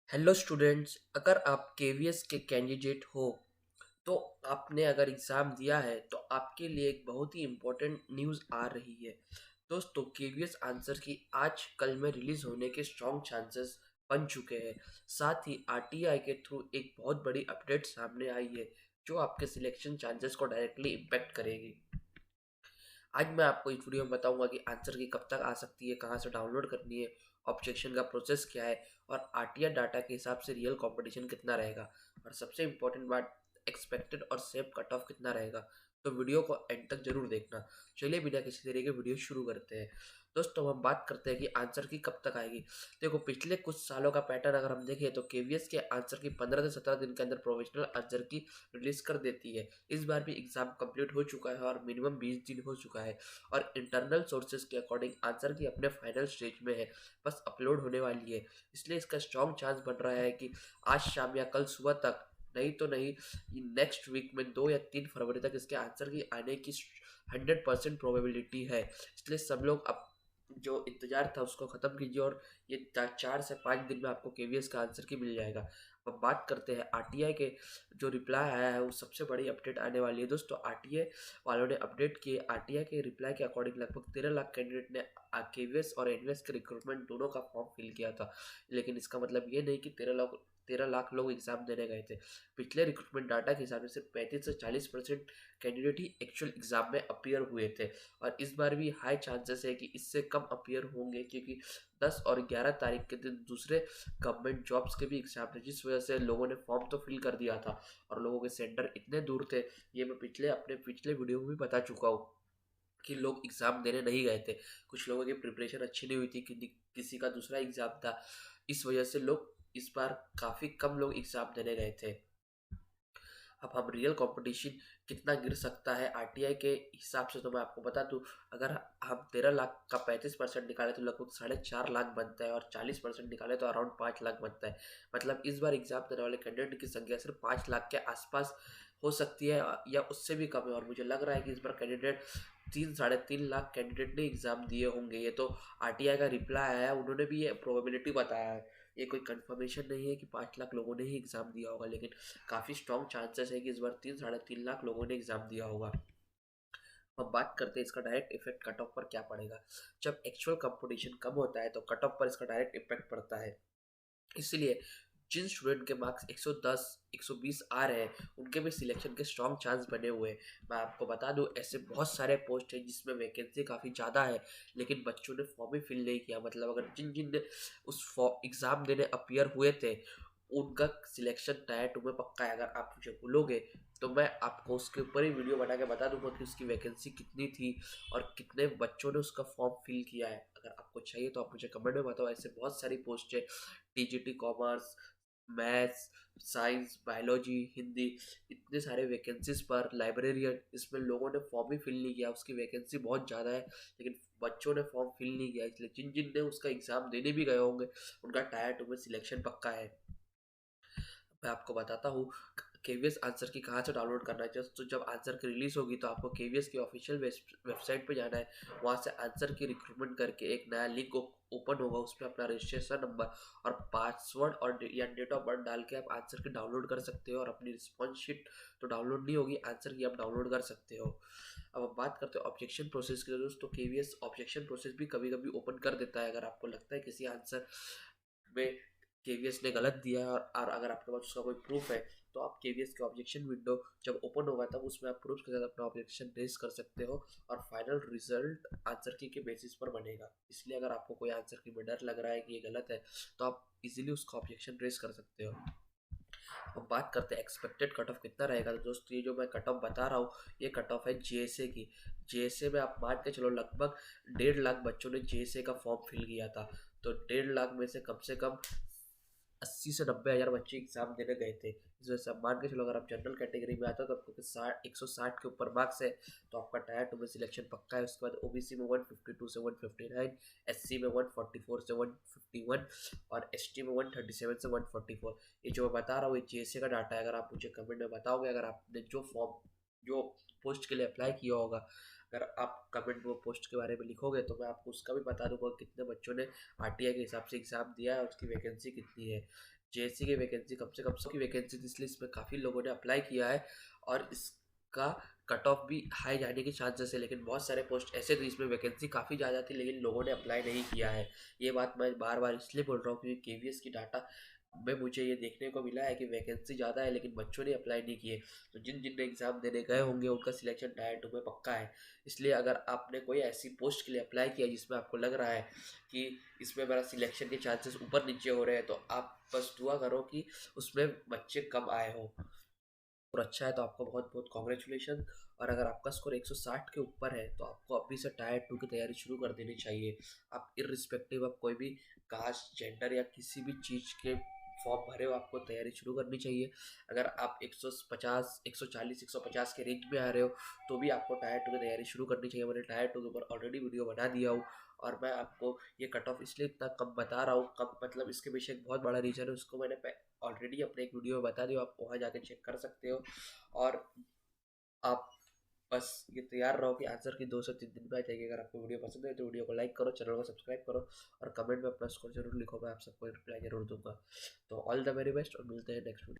Hello students, अगर आप KVS के कैंडिडेट हो तो आपने अगर एग्ज़ाम दिया है तो आपके लिए एक बहुत ही इम्पोर्टेंट न्यूज़ आ रही है। दोस्तों, केवीएस आंसर की आज कल में रिलीज़ होने के स्ट्रॉन्ग चांसेस बन चुके हैं। साथ ही आरटीआई के थ्रू एक बहुत बड़ी अपडेट सामने आई है जो आपके सिलेक्शन चांसेस को डायरेक्टली इम्पैक्ट करेगी। आज मैं आपको इस वीडियो में बताऊंगा कि आंसर की कब तक आ सकती है, कहाँ से डाउनलोड करनी है, ऑब्जेक्शन का प्रोसेस क्या है और आरटीआर डाटा के हिसाब से रियल कंपटीशन कितना रहेगा और सबसे इम्पोर्टेंट बात, एक्सपेक्टेड और सेफ कट ऑफ कितना रहेगा। तो वीडियो को एंड तक जरूर देखना। चलिए बिना किसी तरीके वीडियो शुरू करते हैं। दोस्तों, हम बात करते हैं कि आंसर की कब तक आएगी। देखो, पिछले कुछ सालों का पैटर्न अगर हम देखें तो केवीएस के आंसर की 15 से 17 दिन के अंदर प्रोविजनल आंसर की रिलीज कर देती है। इस बार भी एग्जाम कंप्लीट हो चुका है और मिनिमम 20 दिन हो चुका है और इंटरनल सोर्सेज के अकॉर्डिंग आंसर की अपने फाइनल स्टेज में है, बस अपलोड होने वाली है। इसलिए इसका स्ट्रॉन्ग चांस बन रहा है कि आज शाम या कल सुबह तक, नहीं तो नहीं नेक्स्ट वीक में 2 या 3 फरवरी तक इसके आंसर की आने की 100% प्रोबेबिलिटी है। इसलिए सब लोग अब जो इंतजार था उसको खत्म कीजिए और ये 4 से 5 दिन में आपको केवीएस का आंसर की मिल जाएगा। अब बात करते हैं आरटीआई के जो रिप्लाई आया है, वो सबसे बड़ी अपडेट आने वाली है। दोस्तों, आरटीआई वालों ने अपडेट किए। आरटीआई के रिप्लाई के अकॉर्डिंग लगभग 13 लाख कैंडिडेट ने केवीएस और एनवीएस के रिक्रूटमेंट दोनों का फॉर्म फिल किया था। लेकिन इसका मतलब ये नहीं कि 13 लाख लोग एग्जाम देने गए थे। पिछले रिक्रूटमेंट डाटा के हिसाब से 35 से 40% कैंडिडेट ही एक्चुअल एग्जाम में अपीयर हुए थे और इस बार भी हाई चांसेस है कि इससे कम अपीयर होंगे, क्योंकि 10 और 11 तारीख के दिन दूसरे गवर्नमेंट जॉब्स के भी एग्जाम थे, जिस वजह से लोगों ने फॉर्म तो फिल कर दिया था और लोगों के सेंटर इतने दूर थे। ये मैं अपने पिछले वीडियो में भी बता चुका हूँ कि लोग एग्ज़ाम देने नहीं गए थे। कुछ लोगों की प्रिपरेशन अच्छी नहीं हुई थी, किसी का दूसरा एग्ज़ाम था। इस वजह से लोग इस बार काफ़ी कम लोग एग्ज़ाम देने गए थे। अब हम रियल कंपटीशन कितना गिर सकता है आरटीआई के हिसाब से तो मैं आपको बता दूं। अगर हम 13 लाख का 35% निकाले तो लगभग 4.5 लाख बनता है और 40% निकाले तो अराउंड 5 लाख बनता है। मतलब इस बार एग्जाम देने वाले कैंडिडेट की संख्या सिर्फ 5 लाख के आसपास हो सकती है या उससे भी कम है। और मुझे लग रहा है कि इस बार कैंडिडेट 3 साढ़े 3 लाख कैंडिडेट ने एग्जाम दिए होंगे। ये तो आरटीआई का रिप्लाई आया है, उन्होंने भी ये प्रोबेबिलिटी बताया है। ये कोई कंफर्मेशन नहीं है कि 5 लाख लोगों ने ही एग्जाम दिया होगा, लेकिन काफ़ी स्ट्रॉन्ग चांसेस है कि इस बार 3 साढ़े 3 लाख लोगों ने एग्जाम दिया होगा। अब बात करते हैं इसका डायरेक्ट इफेक्ट कट ऑफ पर क्या पड़ेगा। जब एक्चुअल कंपटीशन कम होता है तो कट ऑफ पर इसका डायरेक्ट इफेक्ट पड़ता है। इसलिए जिन स्टूडेंट के मार्क्स 110 120 आ रहे हैं उनके भी सिलेक्शन के स्ट्रॉन्ग चांस बने हुए हैं। मैं आपको बता दूं, ऐसे बहुत सारे पोस्ट हैं जिसमें वैकेंसी काफ़ी ज़्यादा है लेकिन बच्चों ने फॉर्म ही फिल नहीं किया। मतलब अगर जिन जिन ने उस एग्ज़ाम देने अपीयर हुए थे उनका सिलेक्शन टायर टू में पक्का है। अगर आप मुझे बोलोगे तो मैं आपको उसके ऊपर ही वीडियो बना के बता दूंगा कि उसकी वैकेंसी कितनी थी और कितने बच्चों ने उसका फॉर्म फिल किया है। अगर आपको चाहिए तो आप मुझे कमेंट में बताओ। ऐसे बहुत सारी पोस्ट है, TGT commerce, maths, science, biology, Hindi, इतने सारे वैकेंसीज पर लाइब्रेरियन, इसमें लोगों ने फॉर्म ही फिल नहीं किया। उसकी वैकेंसी बहुत ज़्यादा है लेकिन बच्चों ने फॉर्म फिल नहीं किया। इसलिए जिन जिन ने उसका एग्ज़ाम देने भी गए होंगे उनका टायर टू में सिलेक्शन पक्का है। मैं आपको बताता हूँ केवीएस आंसर की कहाँ से डाउनलोड करना है। जस्ट तो जब आंसर की रिलीज होगी तो आपको केवीएस की ऑफिशियल वेबसाइट पे जाना है। वहाँ से आंसर की रिक्रूटमेंट करके एक नया लिंक ओपन होगा, उस पर अपना रजिस्ट्रेशन नंबर और पासवर्ड और या डेट ऑफ बर्थ डाल के आप आंसर की डाउनलोड कर सकते हो। और अपनी रिस्पॉन्स शीट तो डाउनलोड नहीं होगी, आंसर की आप डाउनलोड कर सकते हो। अब हम बात करते हैं ऑब्जेक्शन प्रोसेस की। दोस्तों, केवीएस ऑब्जेक्शन प्रोसेस भी कभी कभी ओपन कर देता है। अगर आपको लगता है किसी आंसर में केवीएस ने गलत दिया है और अगर आपके पास उसका कोई प्रूफ है तो आप केवीएस के ऑब्जेक्शन विंडो जब ओपन होगा तब उसमें आप प्रूफ के साथ अपना ऑब्जेक्शन रेज कर सकते हो और फाइनल रिजल्ट आंसर की के बेसिस पर बनेगा। इसलिए अगर आपको कोई आंसर की में डर लग रहा है कि ये गलत है तो आप इजीली उसका ऑब्जेक्शन रेज कर सकते हो। अब बात करते हैं एक्सपेक्टेड कट ऑफ कितना रहेगा। तो दोस्तों, ये जो मैं कट ऑफ बता रहा हूँ ये कट ऑफ है जेएसए की। जेएसए में आप मान के चलो लगभग 1.5 लाख बच्चों ने जेएसए का फॉर्म फिल किया था। तो 1.5 लाख में से कम 80 से 90 हज़ार बच्चे एग्जाम देने गए थे। इस वजह से आप मान के चलो अगर आप जनरल कैटेगरी में आते हो तो आपको 160 के ऊपर मार्क्स है तो आपका टायर टू में सिलेक्शन पक्का है। उसके बाद ओबीसी में 152 से 159, एससी में 144 से 151 और एसटी में 137 से 144। ये जो मैं बता रहा हूँ ये जेएसए का डाटा है। अगर आप मुझे कमेंट में बताओगे, अगर आपने जो पोस्ट के लिए अप्लाई किया होगा, अगर आप कमेंट में वो पोस्ट के बारे में लिखोगे तो मैं आपको उसका भी बता दूंगा कितने बच्चों ने आरटीआई के हिसाब से एग्ज़ाम दिया है और उसकी वैकेंसी कितनी है। जेएससी की वैकेंसी कम से कम 100 की वैकेंसी थी, इसलिए इसमें काफ़ी लोगों ने अप्लाई किया है और इसका कट ऑफ भी हाई जाने के चांसेस है। लेकिन बहुत सारे पोस्ट ऐसे थे जिसमें वैकेंसी काफ़ी ज़्यादा थी लेकिन लोगों ने अप्लाई नहीं किया है। ये बात मैं बार बार इसलिए बोल रहा हूँ क्योंकि केवीएस की डाटा में मुझे ये देखने को मिला है कि वैकेंसी ज़्यादा है लेकिन बच्चों ने अप्लाई नहीं किए। तो जिन जिन एग्ज़ाम देने गए होंगे उनका सिलेक्शन टायर 2 में पक्का है। इसलिए अगर आपने कोई ऐसी पोस्ट के लिए अप्लाई किया जिसमें आपको लग रहा है कि इसमें मेरा सिलेक्शन के चांसेस ऊपर नीचे हो रहे हैं, तो आप बस दुआ करो कि उसमें बच्चे कम आए हो और अच्छा है तो आपको बहुत बहुत कॉन्ग्रेचुलेशन। और अगर आपका स्कोर 160 के ऊपर है तो आपको अभी से टायर 2 की तैयारी शुरू कर देनी चाहिए। आप इर्रिस्पेक्टिव ऑफ कोई भी कास्ट, जेंडर या किसी भी चीज़ के फॉर्म भरे हो, आपको तैयारी शुरू करनी चाहिए। अगर आप 150, 140, 150 के रेंज में आ रहे हो तो भी आपको टायर 2 की तैयारी शुरू करनी चाहिए। मैंने टायर 2 के ऊपर ऑलरेडी वीडियो बना दिया हूँ और मैं आपको ये कट ऑफ इसलिए इतना कम बता रहा हूँ, कम मतलब इसके पीछे एक बहुत बड़ा रीज़न है, उसको मैंने ऑलरेडी अपने एक वीडियो में बता दिया, आप वहाँ जाके चेक कर सकते हो। और आप बस ये तैयार रहो कि आंसर की 2 से 3 दिन में आ जाएगी। अगर आपको वीडियो पसंद है तो वीडियो को लाइक करो, चैनल को सब्सक्राइब करो और कमेंट में अपना स्कोर जरूर लिखो, मैं आप सबको रिप्लाई जरूर दूंगा। तो ऑल द वेरी बेस्ट और मिलते हैं नेक्स्ट वीडियो।